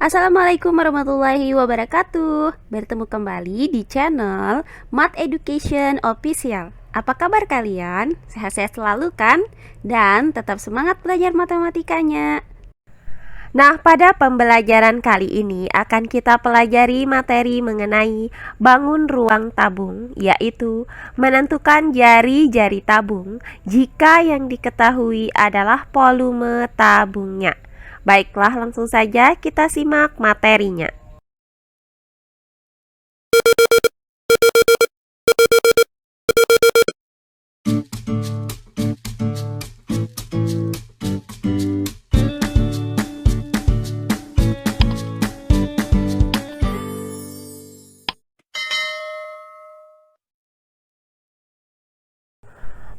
Assalamualaikum warahmatullahi wabarakatuh. Bertemu kembali di channel Math Education Official. Apa kabar kalian? Sehat-sehat selalu kan? Dan tetap semangat belajar matematikanya. Nah, pada pembelajaran kali ini akan kita pelajari materi mengenai bangun ruang tabung, yaitu menentukan jari-jari tabung jika yang diketahui adalah volume tabungnya. Baiklah, langsung saja kita simak materinya.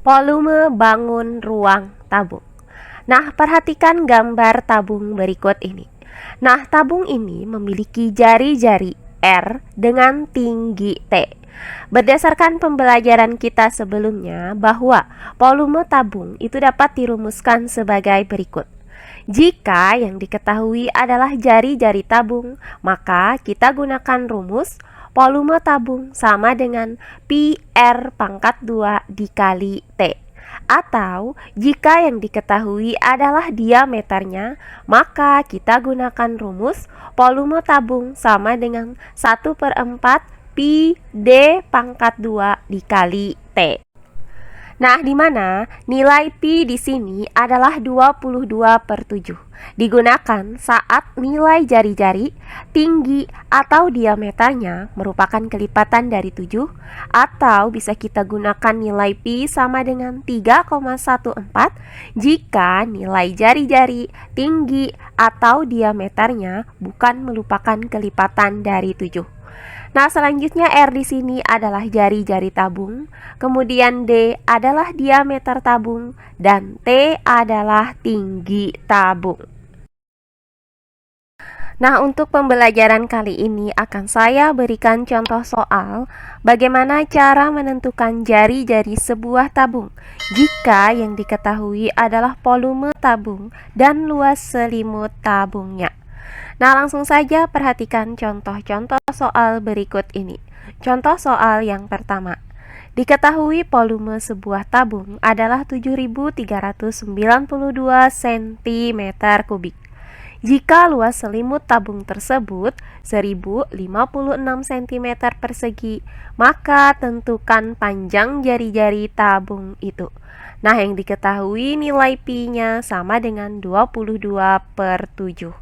Volume bangun ruang tabung. Nah, perhatikan gambar tabung berikut ini. Nah, tabung ini memiliki jari-jari R dengan tinggi T. Berdasarkan pembelajaran kita sebelumnya bahwa volume tabung itu dapat dirumuskan sebagai berikut. Jika yang diketahui adalah jari-jari tabung, maka kita gunakan rumus volume tabung sama dengan pi R pangkat 2 dikali T. Atau jika yang diketahui adalah diameternya, maka kita gunakan rumus volume tabung sama dengan 1/4 pi D pangkat 2 dikali T. Nah, di mana nilai pi di sini adalah 22/7. Digunakan saat nilai jari-jari, tinggi atau diameternya merupakan kelipatan dari 7, atau bisa kita gunakan nilai pi sama dengan 3,14 jika nilai jari-jari, tinggi atau diameternya bukan merupakan kelipatan dari 7. Nah, selanjutnya R di sini adalah jari-jari tabung, kemudian D adalah diameter tabung, dan T adalah tinggi tabung. Nah, untuk pembelajaran kali ini akan saya berikan contoh soal bagaimana cara menentukan jari-jari sebuah tabung jika yang diketahui adalah volume tabung dan luas selimut tabungnya. Nah, langsung saja perhatikan contoh-contoh soal berikut ini. Contoh soal yang pertama. Diketahui volume sebuah tabung adalah 7.392 cm3. Jika luas selimut tabung tersebut 1056 cm persegi, maka tentukan panjang jari-jari tabung itu. Nah, yang diketahui nilai pi-nya sama dengan 22/7.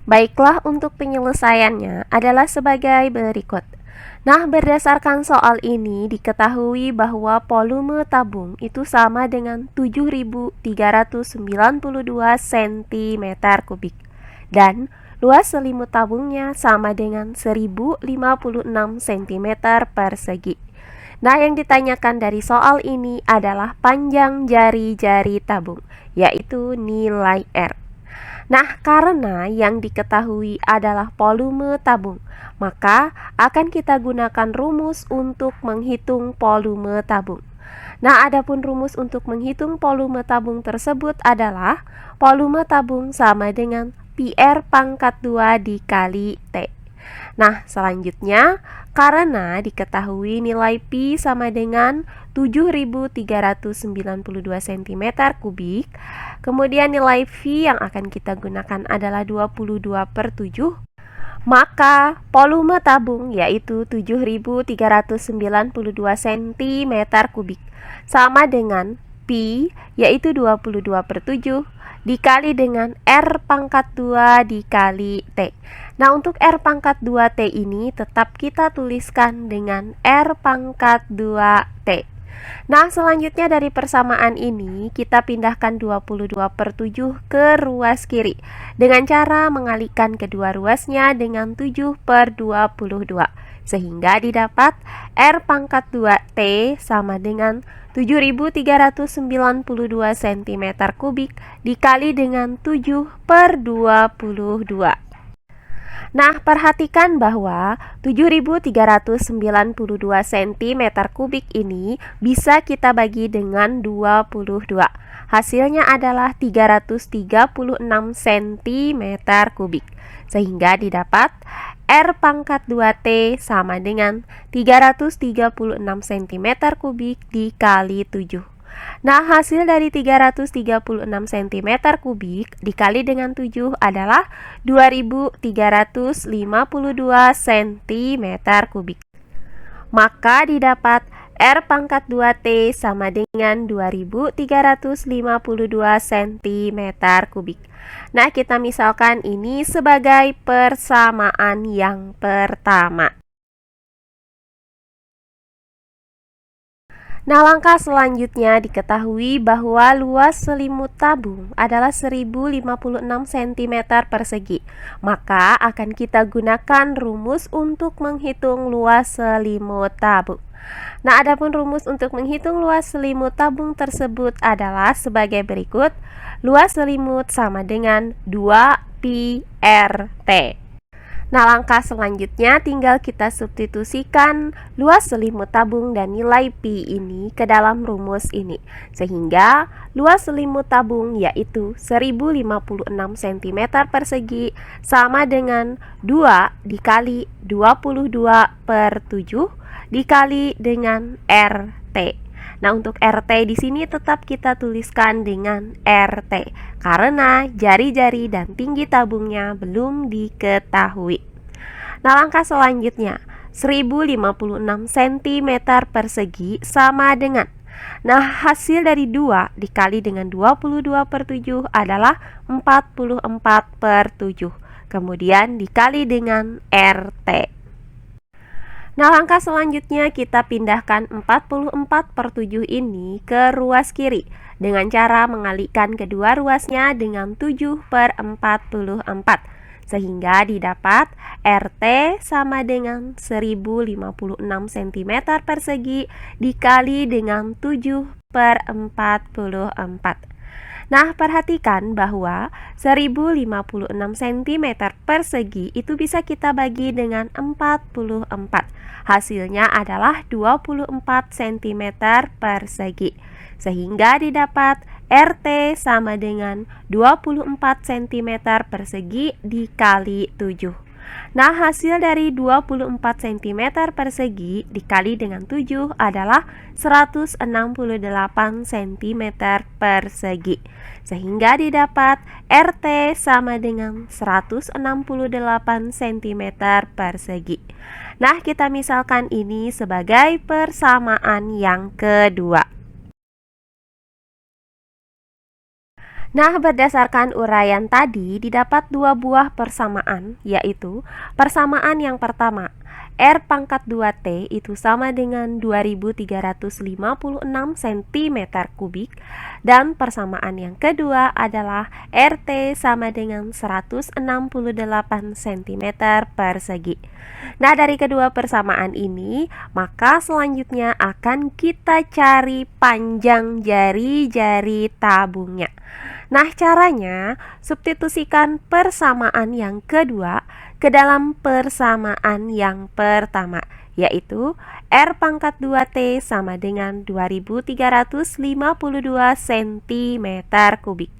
Baiklah, untuk penyelesaiannya adalah sebagai berikut. Nah, berdasarkan soal ini diketahui bahwa volume tabung itu sama dengan 7.392 cm3 dan luas selimut tabungnya sama dengan 1056 cm persegi. Nah, yang ditanyakan dari soal ini adalah panjang jari-jari tabung, yaitu nilai R. Nah, karena yang diketahui adalah volume tabung, maka akan kita gunakan rumus untuk menghitung volume tabung. Nah, adapun rumus untuk menghitung volume tabung tersebut adalah volume tabung sama dengan pi R pangkat 2 dikali T. Nah, selanjutnya karena diketahui nilai pi sama dengan 7.392 cm3, kemudian nilai V yang akan kita gunakan adalah 22/7, maka volume tabung yaitu 7.392 cm3 sama dengan pi yaitu 22/7 dikali dengan R pangkat 2 dikali T. Nah, untuk R pangkat 2T ini tetap kita tuliskan dengan R pangkat 2T. Nah, selanjutnya dari persamaan ini kita pindahkan 22/7 ke ruas kiri dengan cara mengalihkan kedua ruasnya dengan 7/22, sehingga didapat R pangkat 2T sama dengan 7.392 cm3 dikali dengan 7/22. Nah, perhatikan bahwa 7.392 cm kubik ini bisa kita bagi dengan 22. Hasilnya adalah 336 cm kubik. Sehingga didapat R pangkat 2T sama dengan 336 cm kubik dikali 7. Nah, hasil dari 336 cm kubik dikali dengan 7 adalah 2352 cm kubik. Maka didapat R pangkat 2T sama dengan 2352 cm kubik. Nah, kita misalkan ini sebagai persamaan yang pertama. Nah, langkah selanjutnya diketahui bahwa luas selimut tabung adalah 1056 cm persegi. Maka akan kita gunakan rumus untuk menghitung luas selimut tabung. Nah, adapun rumus untuk menghitung luas selimut tabung tersebut adalah sebagai berikut. Luas selimut sama dengan 2pi RT. Nah, langkah selanjutnya tinggal kita substitusikan luas selimut tabung dan nilai pi ini ke dalam rumus ini. Sehingga luas selimut tabung yaitu 1056 cm persegi sama dengan 2 dikali 22 per 7 dikali dengan RT. Nah, untuk RT di sini tetap kita tuliskan dengan RT karena jari-jari dan tinggi tabungnya belum diketahui. Nah, langkah selanjutnya 1056 cm persegi sama dengan, nah, hasil dari 2 dikali dengan 22 per 7 adalah 44 per 7. Kemudian dikali dengan RT. Nah, langkah selanjutnya kita pindahkan 44 per 7 ini ke ruas kiri dengan cara mengalihkan kedua ruasnya dengan 7 per 44. Sehingga didapat RT sama dengan 1056 cm persegi dikali dengan 7 per 44. Nah, perhatikan bahwa 1056 cm persegi itu bisa kita bagi dengan 44. Hasilnya adalah 24 cm persegi. Sehingga didapat RT sama dengan 24 cm persegi dikali 7. Nah, hasil dari 24 cm persegi dikali dengan 7 adalah 168 cm persegi. Sehingga didapat RT sama dengan 168 cm persegi. Nah, kita misalkan ini sebagai persamaan yang kedua. Nah, berdasarkan uraian tadi didapat dua buah persamaan, yaitu persamaan yang pertama, R pangkat 2T itu sama dengan 2356 cm kubik, dan persamaan yang kedua adalah RT sama dengan 168 cm persegi. Nah, dari kedua persamaan ini, maka selanjutnya akan kita cari panjang jari-jari tabungnya. Nah, caranya substitusikan persamaan yang kedua ke dalam persamaan yang pertama, yaitu R pangkat 2T sama dengan 2352 cm kubik.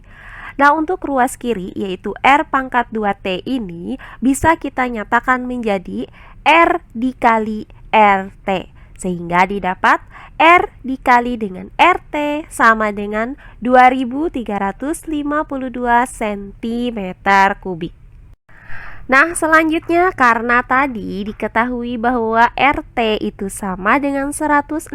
Nah, untuk ruas kiri yaitu R pangkat 2T ini bisa kita nyatakan menjadi R dikali RT. Sehingga didapat R dikali dengan RT sama dengan 2352 cm kubik. Nah, selanjutnya karena tadi diketahui bahwa RT itu sama dengan 168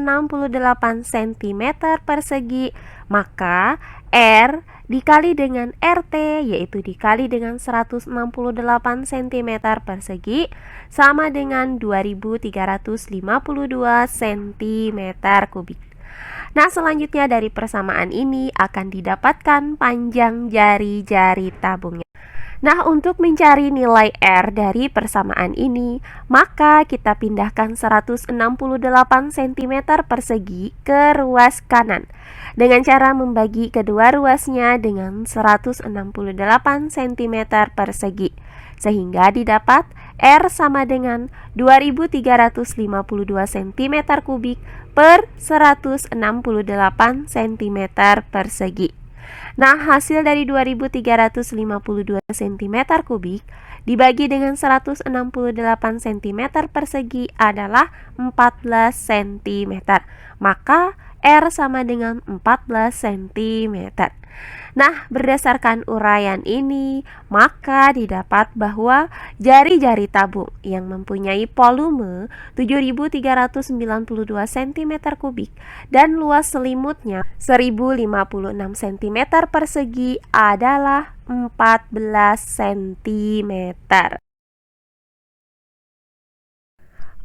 cm persegi, maka R dikali dengan RT yaitu dikali dengan 168 cm persegi sama dengan 2352 cm kubik. Nah, selanjutnya dari persamaan ini akan didapatkan panjang jari-jari tabungnya. Nah, untuk mencari nilai R dari persamaan ini, maka kita pindahkan 168 cm persegi ke ruas kanan dengan cara membagi kedua ruasnya dengan 168 cm persegi, sehingga didapat R sama dengan 2352 cm kubik per 168 cm persegi. Nah, hasil dari 2352 cm kubik dibagi dengan 168 cm persegi adalah 14 cm. Maka R sama dengan 14 cm. Nah, berdasarkan uraian ini, maka didapat bahwa jari-jari tabung yang mempunyai volume 7.392 cm kubik dan luas selimutnya 1.056 cm persegi adalah 14 cm.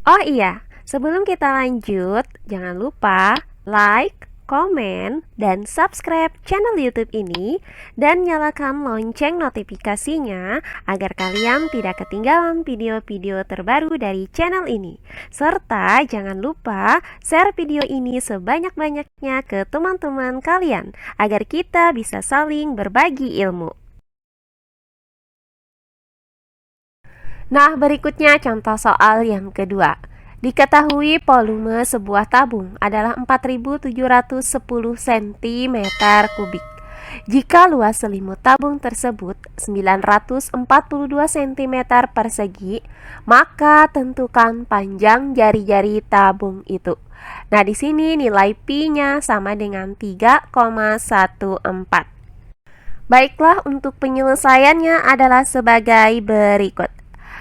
Oh iya, sebelum kita lanjut, jangan lupa like, komen, dan subscribe channel YouTube ini dan nyalakan lonceng notifikasinya agar kalian tidak ketinggalan video-video terbaru dari channel ini. Serta jangan lupa share video ini sebanyak-banyaknya ke teman-teman kalian agar kita bisa saling berbagi ilmu. Nah, berikutnya contoh soal yang kedua. Diketahui volume sebuah tabung adalah 4.710 cm kubik. Jika luas selimut tabung tersebut 942 cm persegi, maka tentukan panjang jari-jari tabung itu. Nah, di sini nilai Pi-nya sama dengan 3,14. Baiklah, untuk penyelesaiannya adalah sebagai berikut.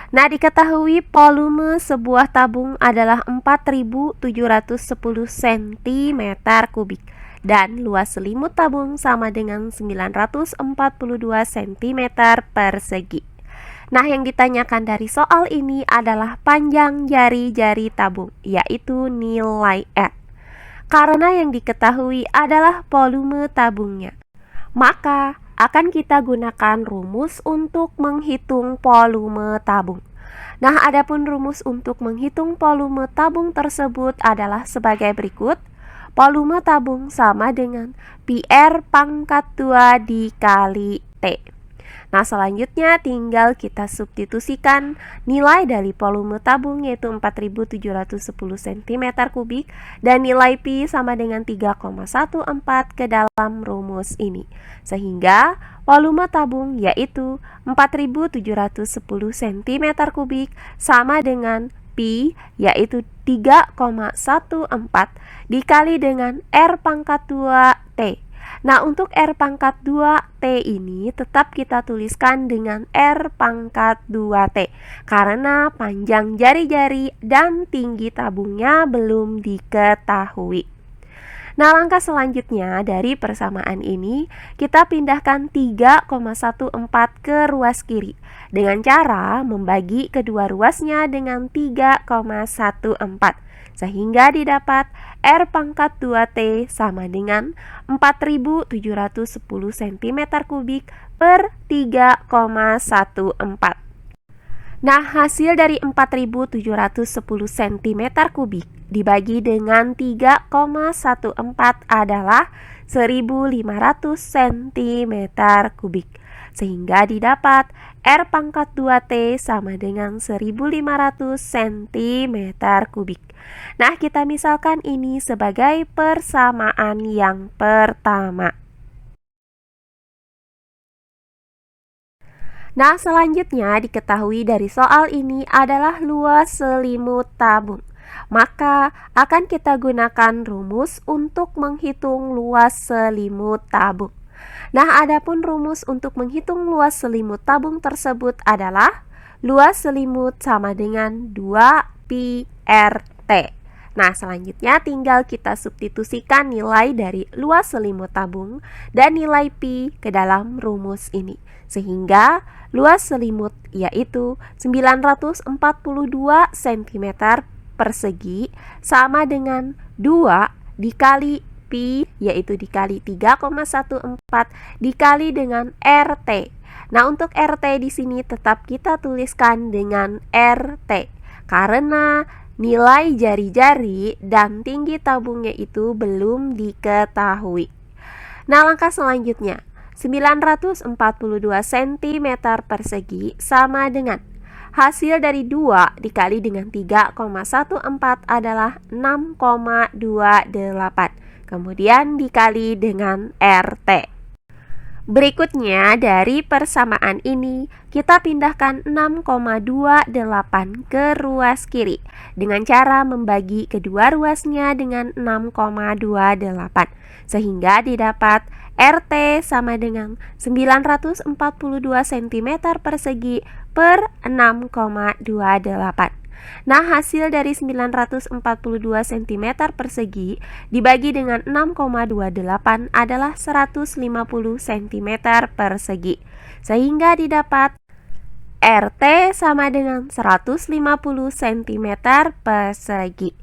Nah, diketahui volume sebuah tabung adalah 4.710 cm kubik dan luas selimut tabung sama dengan 942 cm persegi. Nah, yang ditanyakan dari soal ini adalah panjang jari-jari tabung, yaitu nilai R. Karena yang diketahui adalah volume tabungnya, maka akan kita gunakan rumus untuk menghitung volume tabung. Nah, adapun rumus untuk menghitung volume tabung tersebut adalah sebagai berikut. Volume tabung sama dengan PR pangkat 2 dikali T. Nah, selanjutnya tinggal kita substitusikan nilai dari volume tabung, yaitu 4.710 cm kubik, dan nilai Pi sama dengan 3,14 ke dalam rumus ini. Sehingga volume tabung yaitu 4.710 cm kubik sama dengan Pi yaitu 3,14 dikali dengan R pangkat 2 T. Nah, untuk R pangkat 2T ini tetap kita tuliskan dengan R pangkat 2T karena panjang jari-jari dan tinggi tabungnya belum diketahui. Nah, langkah selanjutnya dari persamaan ini kita pindahkan 3,14 ke ruas kiri dengan cara membagi kedua ruasnya dengan 3,14 sehingga didapat R pangkat 2T sama dengan 4.710 cm kubik per 3,14. Nah, hasil dari 4.710 cm kubik dibagi dengan 3,14 adalah 1.500 cm kubik, sehingga didapat R pangkat 2T sama dengan 1.500 cm kubik. Nah, kita misalkan ini sebagai persamaan yang pertama. Nah, selanjutnya diketahui dari soal ini adalah luas selimut tabung. Maka akan kita gunakan rumus untuk menghitung luas selimut tabung. Nah, adapun rumus untuk menghitung luas selimut tabung tersebut adalah luas selimut sama dengan 2πRT. Nah, selanjutnya tinggal kita substitusikan nilai dari luas selimut tabung dan nilai Pi ke dalam rumus ini. Sehingga luas selimut yaitu 942 cm persegi sama dengan 2 dikali Pi yaitu dikali 3,14 dikali dengan RT. Nah, untuk RT di sini tetap kita tuliskan dengan RT karena nilai jari-jari dan tinggi tabungnya itu belum diketahui. Nah, langkah selanjutnya, 942 cm persegi sama dengan hasil dari 2 dikali dengan 3,14 adalah 6,28. Kemudian dikali dengan RT. Berikutnya, dari persamaan ini, kita pindahkan 6,28 ke ruas kiri dengan cara membagi kedua ruasnya dengan 6,28, sehingga didapat RT sama dengan 942 cm persegi per 6,28. Nah, hasil dari 942 cm persegi dibagi dengan 6,28 adalah 150 cm persegi, sehingga didapat RT sama dengan 150 cm persegi.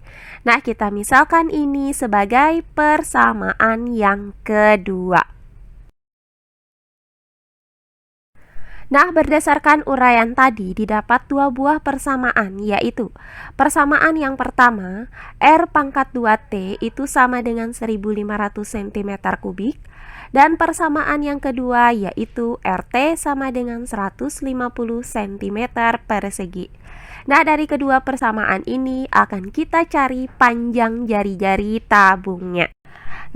Nah, kita misalkan ini sebagai persamaan yang kedua. Nah, berdasarkan uraian tadi didapat dua buah persamaan, yaitu persamaan yang pertama, R pangkat 2T itu sama dengan 1500 cm kubik, dan persamaan yang kedua yaitu RT sama dengan 150 cm persegi. Nah, dari kedua persamaan ini akan kita cari panjang jari-jari tabungnya.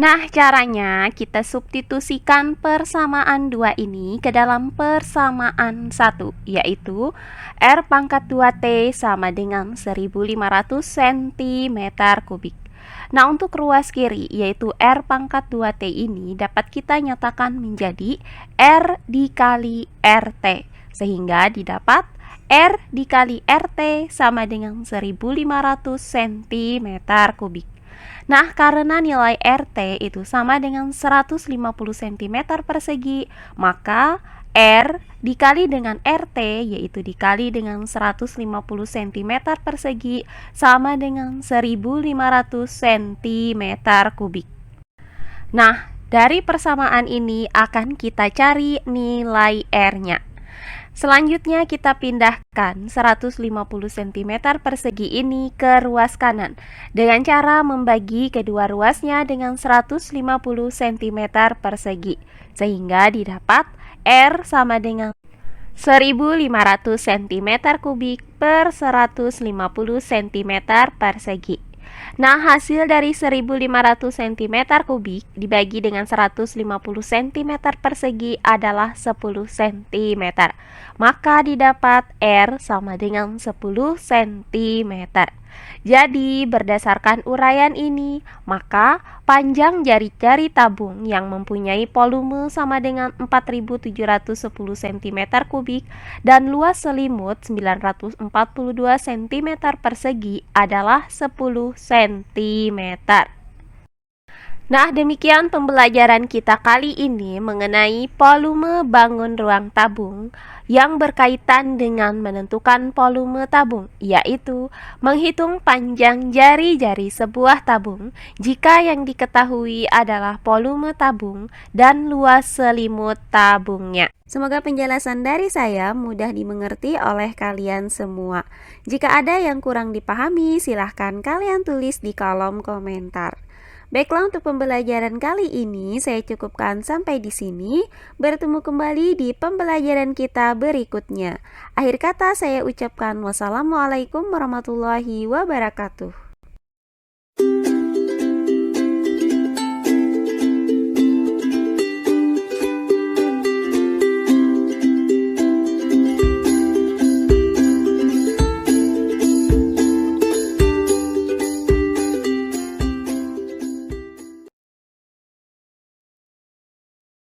Nah, caranya kita substitusikan persamaan 2 ini ke dalam persamaan 1, yaitu R pangkat 2T sama dengan 1500 cm kubik. Nah, untuk ruas kiri, yaitu R pangkat 2T ini dapat kita nyatakan menjadi R dikali RT, sehingga didapat R dikali RT sama dengan 1500 cm kubik. Nah, karena nilai RT itu sama dengan 150 cm persegi, maka R dikali dengan RT, yaitu dikali dengan 150 cm persegi, sama dengan 1500 cm kubik. Nah, dari persamaan ini akan kita cari nilai R-nya. Selanjutnya kita pindahkan 150 cm persegi ini ke ruas kanan dengan cara membagi kedua ruasnya dengan 150 cm persegi, sehingga didapat R sama dengan 1500 cm kubik per 150 cm persegi. Nah, hasil dari 1500 cm kubik dibagi dengan 150 cm persegi adalah 10 cm. Maka didapat R sama dengan 10 cm. Jadi, berdasarkan uraian ini, maka panjang jari-jari tabung yang mempunyai volume sama dengan 4710 cm kubik dan luas selimut 942 cm persegi adalah 10 cm. Nah, demikian pembelajaran kita kali ini mengenai volume bangun ruang tabung yang berkaitan dengan menentukan volume tabung, yaitu menghitung panjang jari-jari sebuah tabung jika yang diketahui adalah volume tabung dan luas selimut tabungnya. Semoga penjelasan dari saya mudah dimengerti oleh kalian semua. Jika ada yang kurang dipahami, silahkan kalian tulis di kolom komentar. Baiklah, untuk pembelajaran kali ini saya cukupkan sampai di sini. Bertemu kembali di pembelajaran kita berikutnya. Akhir kata saya ucapkan wassalamualaikum warahmatullahi wabarakatuh.